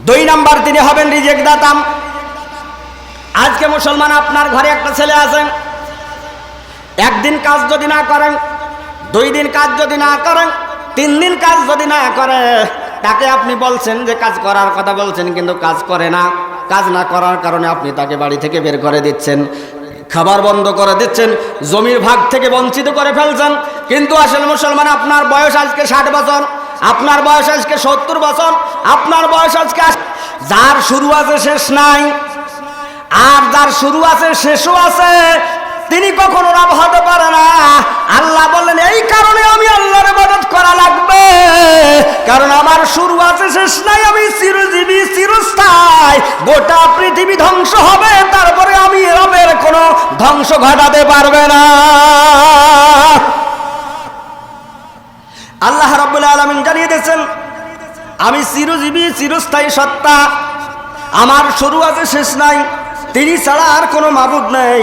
2 নাম্বার তিনি হবেন রিজিক দাতা। আজকে মুসলমান, আপনার ঘরে একটা ছেলে আছে, একদিন কাজ যদি না করেন, 2 দিন কাজ যদি না করেন, 3 দিন কাজ যদি না করে, তাকে আপনি বলছেন যে কাজ করার কথা বলছেন, কিন্তু কাজ করে না। কাজ না করার কারণে আপনি তাকে বাড়ি থেকে বের করে দিচ্ছেন, খাবার বন্ধ করে দিচ্ছেন, জমির ভাগ থেকে বঞ্চিত করে ফেলছেন। কিন্তু আসলে মুসলমান, আপনার বয়স আজকে 60 বছর, আপনার বয়স আজকে 70 বছর, আপনার বয়স আজকে, যার শুরু আছে শেষ নাই, আর যার শুরু আছে শেষও আছে, তিনি কখনো রব হতে পারে না। আল্লাহ বললেন, এই কারণে আমি আল্লাহর ইবাদত করা লাগবে, কারণ আমার শুরু আছে শেষ নাই, আমি চিরজীবী চিরস্থায়ী। গোটা পৃথিবী ধ্বংস হবে, তারপরে আমি রবের কোনো ধ্বংস ঘটাতে পারবে না। আল্লাহ রাব্বুল আলামিন জানিয়ে দিয়েছেন, আমি চিরজীবী চিরস্থায়ী সত্তা, আমার শুরু আছে শেষ নাই, তিনি ছাড়া আর কোনো মাবুদ নেই।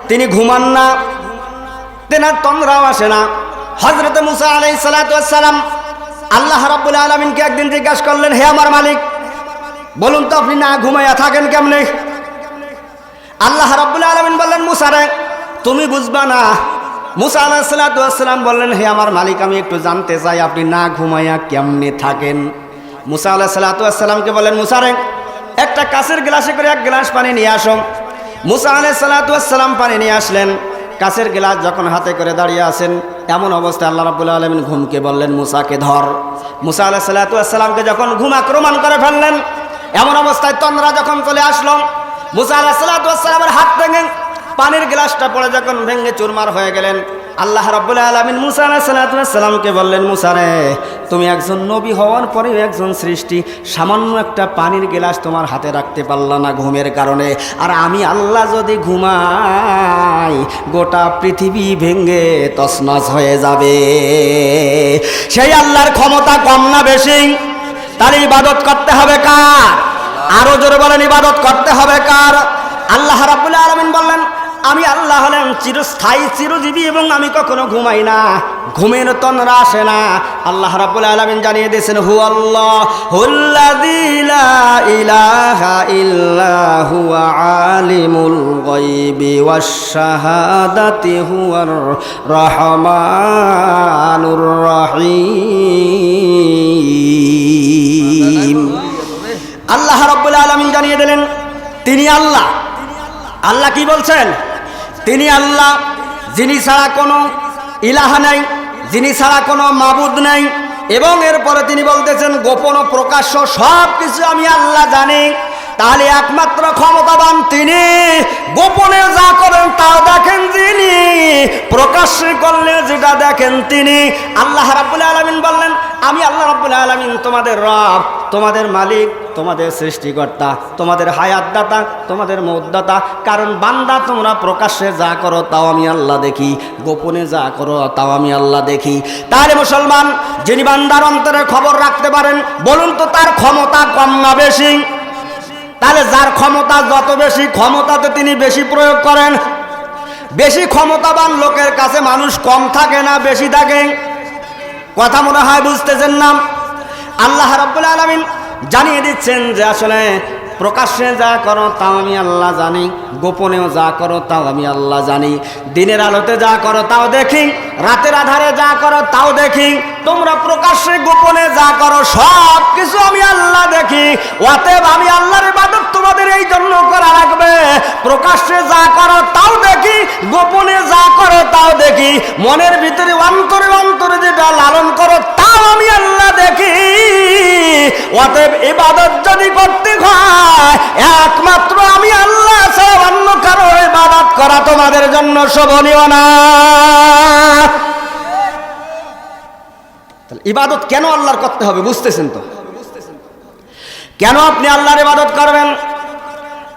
তিনি ঘুমান না, তেনার তন্দ্রাও আসে না। হযরত মুসা আলাইহিস সালাতু ওয়াস সালাম আল্লাহ রাব্বুল আলামিনকে একদিন জিজ্ঞাসা করলেন, হে আমার মালিক, বলুন তো আপনি না ঘুমাইয়া থাকেন কেমনে? আল্লাহ রাব্বুল আলামিন বললেন, মুসা রে তুমি বুঝবা না। মুসা আলাইহিস সালাতু ওয়াস সালাম বললেন, হে আমার মালিক, আমি একটু জানতে চাই আপনি না ঘুমাইয়া কেমনে থাকেন। মুসা আলাইহিস সালাতু ওয়াস সালামকে বললেন, মুসা রে একটা কাচের গ্লাসে করে এক গ্লাস পানি নিয়ে আসো। মুসা আলাইহিস সালাতু ওয়াস সালাম পানি নিয়ে আসলেন। কাচের গ্লাস যখন হাতে করে দাঁড়িয়ে আছেন, এমন অবস্থায় আল্লাহ রাব্বুল আলামিন ঘুমকে বললেন, মুসাকে ধর। মুসা আলাইহিস সালাতু ওয়াস সালামকে যখন ঘুম আক্রমণ করে ফেললেন, এমন অবস্থায় তন্দ্রা যখন চলে আসলো, মুসা আলাইহিস সালাতু ওয়াস সালামের হাত ভেঙে পানির গ্লাসটা পড়ে যখন ভেঙে চুরমার হয়ে গেলেন, আল্লাহ রাব্বুল আলামিন মুসা আলাইহিস সালাতু ওয়াস সালামকে বললেন, মুসা রে তুমি একজন নবী হওয়ার পরেও একজন সৃষ্টি, সামান্য একটা পানির গ্লাস তোমার হাতে রাখতে পারলা না ঘুমের কারণে, আর আমি আল্লাহ যদি ঘুমাই গোটা পৃথিবী ভেঙে তছনছ হয়ে যাবে। সেই আল্লাহর ক্ষমতা কম না বেশি? তার ইবাদত করতে হবে কার? আরো জোরে বলেন, ইবাদত করতে হবে কার? আল্লাহ রাব্বুল আলামিন বললেন, আমি আল্লাহ হলাম চিরস্থায়ী চিরজীবী এবং আমি কখনো ঘুমাই না, ঘুমের তন্দ্রা আসে না। আল্লাহ রাব্বুল আলামিন জানিয়ে দিয়েছেন, হুয়াল্লাহুল্লাযী লা ইলাহা ইল্লা হুয়া আলিমুল গায়বি ওয়াশ শাহাদাতি হুয়ার রহমানুর রহিম। আল্লাহ রাব্বুল আলামিন জানিয়ে দিলেন তিনি আল্লাহ। আল্লাহ কি বলছেন? তিনি আল্লাহ, যিনি ছাড়া কোনো ইলাহা নাই, যিনি ছাড়া কোনো মাবুদ নাই। এবং এরপরে তিনি বলতেছেন, গোপন ও প্রকাশ্য সব কিছু আমি আল্লাহ জানি। তাহলে একমাত্র ক্ষমতাবান তিনি, গোপনে যা করেন তাও দেখেন যিনি, প্রকাশ্যে করলে যেটা দেখেন তিনি। আল্লাহ রাব্বুল আলামিন বললেন, আমি আল্লাহ রাব্বুল আলামিন তোমাদের রব, তোমাদের মালিক, তোমাদের সৃষ্টিকর্তা, তোমাদের হায়াতদাতা, তোমাদের মউতদাতা। কারণ বান্দা তোমরা প্রকাশ্যে যা করো তাও আমি আল্লাহ দেখি, গোপনে যা করো তাও আমি আল্লাহ দেখি। তাহলে মুসলমান, যিনি বান্দার অন্তরে খবর রাখতে পারেন, বলুন তো তার ক্ষমতা কম না বেশি? তাহলে যার ক্ষমতা যত বেশি, ক্ষমতাতে তিনি বেশি প্রয়োগ করেন। বেশি ক্ষমতাবান লোকের কাছে মানুষ কম থাকে না বেশি থাকে? কথা মনে হয় বুঝতেছেন না? আল্লাহ রাব্বুল আলামিন জানিয়ে দিচ্ছেন যে আসলে প্রকাশ্যে যা করো তাও আমি আল্লাহ জানি, গোপনেও যা করো তাও আমি আল্লাহ জানি। দিনের আলোতে যা করো তাও দেখি, রাতের আধারে যা করো তাও দেখি। তোমরা প্রকাশ্যে গোপনে যা করো সব কিছু আমি আল্লাহ দেখি। অতএব আমি আল্লাহর ইবাদত তোমাদের এই জন্য করা লাগবে, প্রকাশ্যে যা করো তাও দেখি, গোপনে যা করো তাও দেখি, মনের ভিতরে অন্তরে অন্তরে যেটা লালন করো তাও আমি আল্লাহ দেখি। অতএব ইবাদত যদি করতে হয় একমাত্র আমি আল্লাহ ছাড়া অন্য কারো ইবাদত করা তোমাদের জন্য শোভনীয় না। তাহলে ইবাদত কেন আল্লাহর করতে হবে বুঝতেছেন তো? কেন আপনি আল্লাহর ইবাদত করবেন?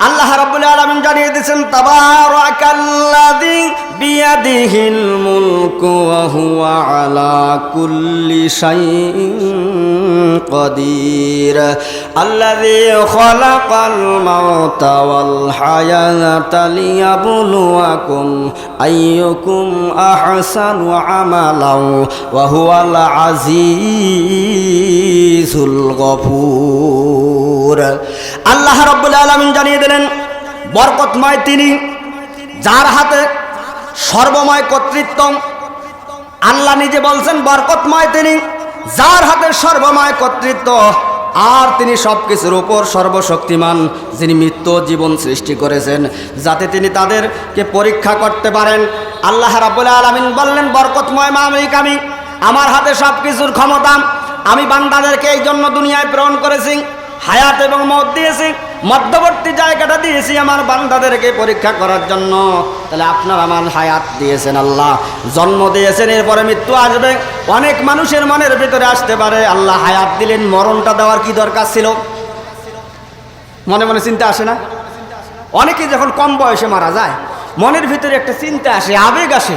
আল্লাহ রাব্বুল আলামিন জানিয়ে দিয়েছেন, তাবারাকাল্লাযী বিয়াদিহিল মুলকু ওয়া হুয়া আলা কুল্লি শাইইন কাদির আল্লাযী খালাকাল মাউতা ওয়াল হায়াতা লিয়াবলুয়াকুম আইয়ুকুম আহসানু আমালাও ওয়া হুয়াল আজিজুল গফুর। আল্লাহ রাব্বুল আলামিন জানিয়ে দিলেন, বরকতময় তিনি, যার হাতে সর্বময় কর্তৃত্ব। আল্লাহ নিজে বলছেন বরকতময় তিনি, যার হাতে সর্বময় কর্তৃত্ব, আর তিনি সবকিছুর উপর সর্বশক্তিমান, যিনি মৃত্যু জীবন সৃষ্টি করেছেন যাতে তিনি তাদেরকে পরীক্ষা করতে পারেন। আল্লাহ রাব্বুল আলামিন বললেন, বরকতময় মালিক আমি, আমার হাতে সবকিছুর ক্ষমতা, আমি বান্দাদেরকে এই জন্য দুনিয়ায় প্রেরণ করেছি, হায়াত এবং মওত দিয়েছি, মধ্যবর্তী জায়গাটা দিয়েছি আমার বান্দাদেরকে পরীক্ষা করার জন্য। তাহলে আপনার আমার হায়াত দিয়েছেন আল্লাহ, জন্ম দিয়েছেন, এরপরে মৃত্যু আসবে। অনেক মানুষের মনের ভিতরে আসতে পারে, আল্লাহ হায়াত দিলেন, মরণটা দেওয়ার কি দরকার ছিল? মনে মনে চিন্তা আসে না? অনেকে যখন কম বয়সে মারা যায় মনের ভিতরে একটা চিন্তা আসে, আবেগ আসে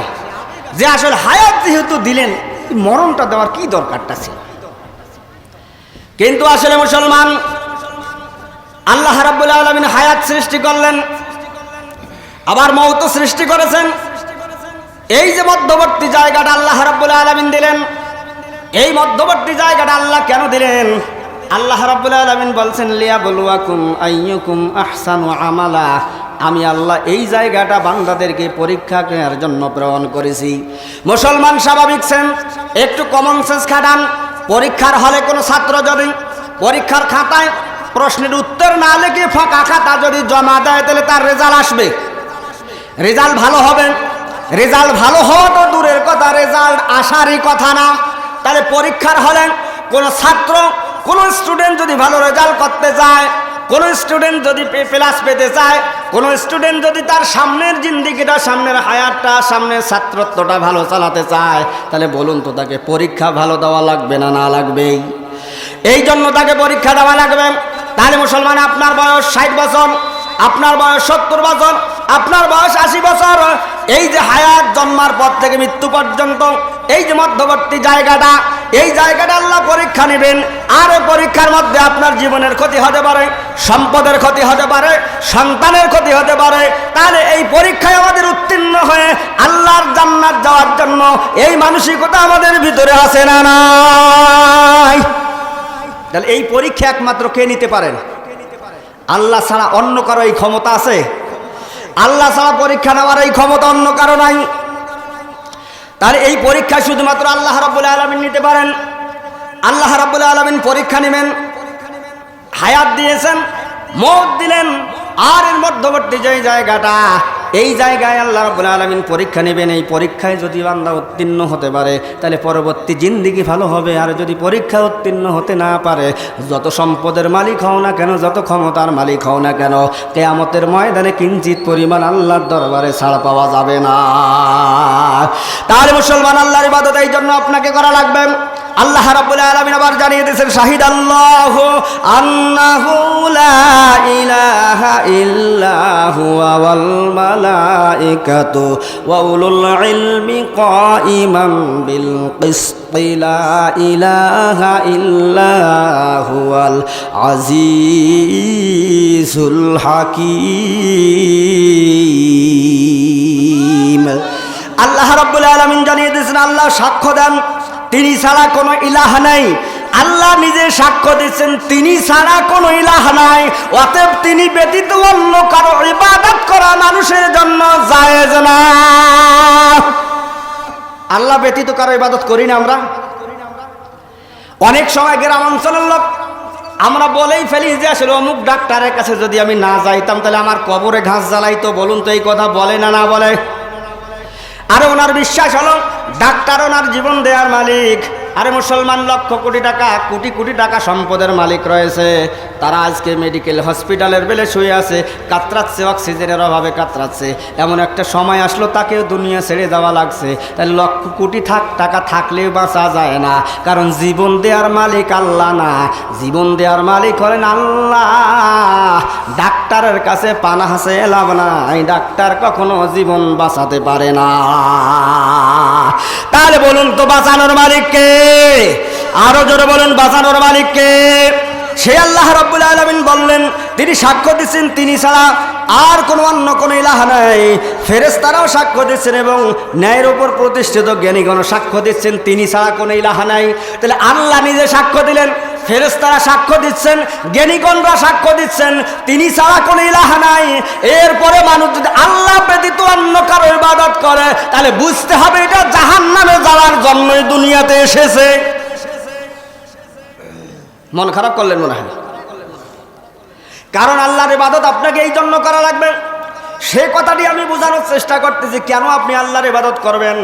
যে আসলে হায়াত যেহেতু দিলেন, মরণটা দেওয়ার কি দরকারটা ছিল? কিন্তু আসলে মুসলমান, আল্লাহ রাব্বুল আলামিন হায়াত সৃষ্টি করলেন, আবার মওত সৃষ্টি করেছেন। এই যে মধ্যবর্তী জায়গাটা আল্লাহ রাব্বুল আলামিন দিলেন, এই মধ্যবর্তী জায়গাটা আল্লাহ কেন দিলেন? আল্লাহ রাব্বুল আলামিন বলছেন লিয়াবলুয়াকুম আইয়ুকুম আহসানু আমালা। আমি আল্লাহ এই জায়গাটা বান্দাদেরকে পরীক্ষা করার জন্য প্রেরণ করেছি। মুসলমান স্বাভাবিক সেন্স, একটু কমন সেন্স খাটান। পরীক্ষার হলে কোনো ছাত্র যদি পরীক্ষার খাতায় প্রশ্নের উত্তর না লিখে ফাঁকা খাতা যদি জমা দেয়, তাহলে তার রেজাল্ট আসবে, রেজাল্ট ভালো হবে। রেজাল্ট ভালো হওয়া তো দূরের কথা, রেজাল্ট আসারই কথা না। তাহলে পরীক্ষার হলে কোনো ছাত্র, কোনো স্টুডেন্ট যদি ভালো রেজাল্ট করতে চায়, কোনো স্টুডেন্ট যদি প্লাস পেতে চায়, কোনো স্টুডেন্ট যদি তার সামনের জিন্দিগিটা, সামনের হায়াতটা, সামনের ছাত্রত্বটা ভালো চালাতে চায়, তাহলে বলুন তো তাকে পরীক্ষা ভালো দেওয়া লাগবে না না লাগবেই? এই জন্য তাকে পরীক্ষা দেওয়া লাগবে। তাহলে মুসলমান, আপনার বয়স 60 বছর, আপনার বয়স 70 বছর, আপনার বয়স 80 বছর, এই যে হায়াত জন্মার পর থেকে মৃত্যু পর্যন্ত এই যে মধ্যবর্তী জায়গাটা, এই জায়গাটা আল্লাহ পরীক্ষা নেবেন। আর এই পরীক্ষার মধ্যে আপনার জীবনের ক্ষতি হতে পারে, সম্পদের ক্ষতি হতে পারে, সন্তানের ক্ষতি হতে পারে। তাহলে এই পরীক্ষায় আমাদের উত্তীর্ণ হয়ে আল্লাহর জান্নাত যাওয়ার জন্য এই মানসিকতা আমাদের ভিতরে আছে না নাই? তাহলে এই পরীক্ষা একমাত্র কে নিতে পারেন? আল্লাহ ছাড়া অন্য কারো এই ক্ষমতা আছে? আল্লাহ ছাড়া পরীক্ষা নেওয়ার এই ক্ষমতা অন্য কারো নাই। তাহলে এই পরীক্ষা শুধুমাত্র আল্লাহ রাব্বুল আলামিন নিতে পারেন। আল্লাহ রাব্বুল আলামিন পরীক্ষা নেবেন। হায়াত দিয়েছেন, মওত দিলেন, আর এর মধ্যবর্তী যে জায়গাটা, এই জায়গায় আল্লাহ রাব্বুল আলামিন পরীক্ষা নেবেন। এই পরীক্ষায় যদি বান্দা উত্তীর্ণ হতে পারে, তাহলে পরবর্তী জিন্দেগি ভালো হবে। আর যদি পরীক্ষা উত্তীর্ণ হতে না পারে, যত সম্পদের মালিক হও না কেন, যত ক্ষমতার মালিক হও না কেন, কিয়ামতের ময়দানে কিঞ্চিত পরিমাণ আল্লাহর দরবারে ছাড় পাওয়া যাবে না। তাহলে মুসলমান, আল্লাহর ইবাদত এই জন্য আপনাকে করা লাগবে। আল্লাহ রাব্বুল আলামিন আবার জানিয়ে দিয়েছেন, শাহিদ আল্লাহু আন্নাহু লা ইলাহা ইল্লা হুয়া ওয়াল মালাইকাতু ওয়া উলুল ইলমি কাইমান বিল কিসতি লা ইলাহা ইল্লা হুয়াল আজিজুল হাকীম। আল্লাহ রাব্বুল আলামিন জানিয়ে দিয়েছেন, আল্লাহ সাক্ষ্য দেন তিনি ছাড়া কোনো ইলাহ নাই। আল্লাহ নিজে সাক্ষ্য দিচ্ছেন তিনি ছাড়া কোনো ইলাহ নাই। অতএব তিনি ব্যতীত অন্য কারো ইবাদত করা মানুষের জন্য জায়েজ না। আল্লাহ ব্যতীত কারো ইবাদত করি না আমরা। অনেক সময় গ্রাম অঞ্চলের লোক আমরা বলেই ফেলি যে আসলে অমুক ডাক্তারের কাছে যদি আমি না যাইতাম তাহলে আমার কবরে ঘাস জ্বালাইতো। বলুন তো এই কথা বলে না না বলে? আরে ওনার বিশ্বাস হলো ডাক্তার ওনার জীবন দেওয়ার মালিক। আরে মুসলমান, লক্ষ কোটি টাকা, কোটি কোটি টাকা সম্পদের মালিক রয়েছে, তারা আজকে মেডিকেল হসপিটালের বেলে শুয়ে আছে, কাতরাচ্ছে, অক্সিজেনের অভাবে কাতরাচ্ছে। এমন একটা সময় আসলো তাকেও দুনিয়া ছেড়ে যাওয়া লাগছে। তাহলে লক্ষ কোটি টাকা থাকলেও বাঁচা যায় না, কারণ জীবন দেওয়ার মালিক আল্লাহ না, জীবন দেওয়ার মালিক হলেন আল্লাহ। ডাক্তারের কাছে পানাহ চেয়ে লাভ নাই, ডাক্তার কখনো জীবন বাঁচাতে পারে না। তাহলে বলুন তো বাঁচানোর মালিক কে? আরো জোরে বলুন, বাঁচানোর মালিক কে? সে আল্লাহ রাব্বুল আলামিন বললেন, তিনি সাক্ষ্য দিচ্ছেন তিনি ছাড়া আর কোনো অন্য কোনো ইলাহ নাই। ফেরেশতারাও সাক্ষ্য দিচ্ছেন এবং ন্যায়ের উপর প্রতিষ্ঠিত জ্ঞানীগণ সাক্ষ্য দিচ্ছেন তিনি ছাড়া কোনো ইলাহ নাই। তাহলে আল্লাহ নিজে সাক্ষ্য দিলেন, ফেরেশতারা সাক্ষ্য দিচ্ছেন, জ্ঞানীগণরা সাক্ষ্য দিচ্ছেন তিনি ছাড়া কোনো ইলাহ নাই। এরপরে মানুষ যদি আল্লাহ ব্যতীত অন্য কারো ইবাদত করে, তাহলে বুঝতে হবে এটা জাহান্নামে যাওয়ার জন্যই দুনিয়াতে এসেছে। মন খারাপ করলেন মনে হয়? কারণ আল্লাহর ইবাদত আপনাকে এই জন্য করা লাগবে। সে কথাটি আমি বোঝানোর চেষ্টা করতেছি। কেন আপনি আল্লাহর ইবাদত করবেন?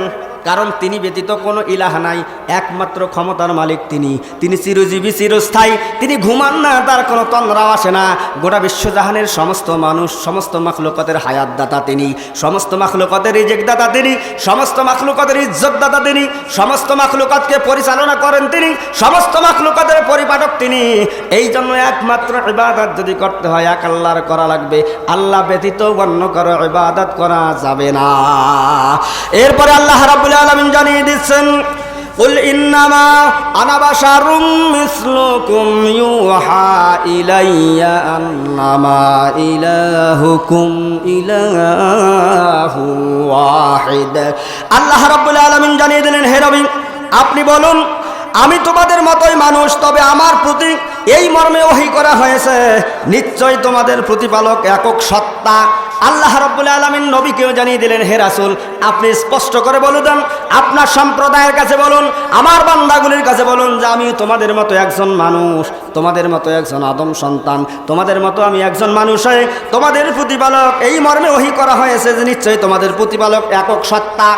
কারণ তিনি ব্যতীত কোনো ইলাহ নাই, একমাত্র ক্ষমতার মালিক তিনি। তিনি চিরজীবী, চিরস্থায়ী, তিনি ঘুমান না, তার কোনো তন্দ্রাও আসে না। গোটা বিশ্বজাহানের সমস্ত মানুষ, সমস্ত মাখলুকাতের হায়াত দাতা তিনি, সমস্ত মাখলুকাতের রিজিক দাতা তিনি, সমস্ত মাখলুকাতের ইজ্জত দাতা তিনি, সমস্ত মাখলুকাতকে পরিচালনা করেন তিনি, সমস্ত মাখলুকাতের পরিপালক তিনি। এই জন্য একমাত্র ইবাদত যদি করতে হয় এক আল্লাহর করা লাগবে, আল্লাহ ব্যতীত অন্য কারো ইবাদত করা যাবে না। এরপরে আল্লাহ রাব্বুল আলামিন জানিয়ে দিচ্ছেন, কুল ইন্নামা আনা বাশারুম মিসলুকুম ইউহা ইলাইয়া আন্নামা ইলাহুকুম ইলাহু ওয়াহিদ। আল্লাহ রাব্বুল আলামিন জানিয়ে দিলেন, হে নবী আপনি বলুন আমি তোমাদের মতোই মানুষ, তবে আমার প্রতি এই মর্মে ওহী করা হয়েছে, নিশ্চয় তোমাদের প্রতিপালক একক সত্তা। আল্লাহ রাব্বুল আলামিন নবীকেও জানিয়ে দিলেন, হে রাসূল আপনি স্পষ্ট করে বলে দেন, আপনার সম্প্রদায়ের কাছে বলুন, আমার বান্দাগুলির কাছে বলুন যে আমি তোমাদের মতো একজন মানুষ, তোমাদের মতো একজন আদম সন্তান, তোমাদের মতো আমি একজন মানুষ হয়ে তোমাদের প্রতিপালক এই মর্মে ওহী করা হয়েছে যে নিশ্চয়ই তোমাদের প্রতিপালক একক সত্তা।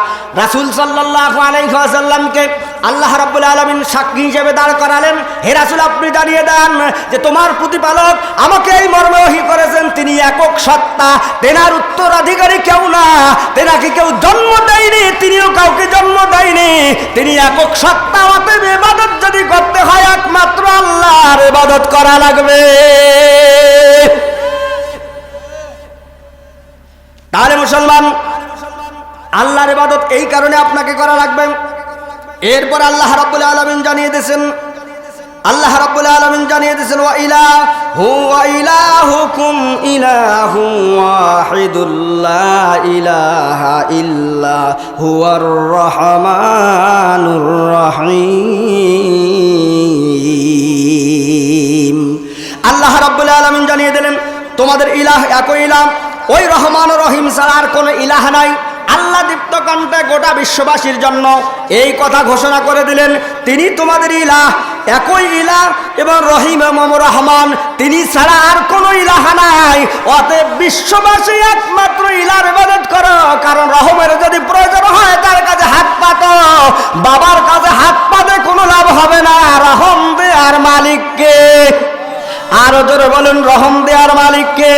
রাসূল সাল্লাল্লাহু আলাইহি ওয়াসাল্লামকে আল্লাহ রাব্বুল আলামিন সাক্ষী হিসেবে দাঁড় করালেন, হে রাসূল আপনি জানিয়ে দেন যে তোমার প্রতিপালক আমাকে এই মর্মে ওহী করেছেন তিনি একক সত্তা, তেনার উত্তরাধিকারী কেউ না, তেনাকে কেউ জন্ম দেয়নি, তিনিও কাউকে জন্ম দেয়নি, তিনি একক সত্তা। অতএব ইবাদত যদি করতে হয় একমাত্র আল্লাহর ইবাদত করা লাগবে। তাহলে মুসলমান আল্লাহর ইবাদত এই কারণে আপনাকে করা লাগবে। এরপর আল্লাহ রাব্বুল আলামিন জানিয়ে দিয়েছেন, আল্লাহ রাব্বুল আলামিন জানিয়ে দিয়েছেন ওয়া ইলাহুকুম ইলাহু ওয়াহিদুল লা ইলাহা ইল্লা হুয়ার রহমানুর রহিম। আল্লাহ রাব্বুল আলামিন জানিয়ে দিলেন তোমাদের ইলাহ একই ইলাহ, ওই রহমান ও রহিম ছাড়া আর কোনো ইলাহ নাই। আল্লাহ দীপ্ত কণ্ঠে গোটা বিশ্ববাসীর জন্য এই কথা ঘোষণা করে দিলেন, তিনি তোমাদের ইলাহ, একই ইলাহ এবং রহিম এবং রহমান, তিনি ছাড়া আর কোনো ইলাহ নাই। অতএব বিশ্ববাসী একমাত্র ইলাহর ইবাদত করো, কারণ রহমের যদি প্রয়োজন হয় তার কাছে হাত পাতো, বাবার কাছে হাত পাতে কোনো লাভ হবে না। রহম দেয়ার মালিককে, আরো জোরে বলুন রহম দেয়ার মালিককে।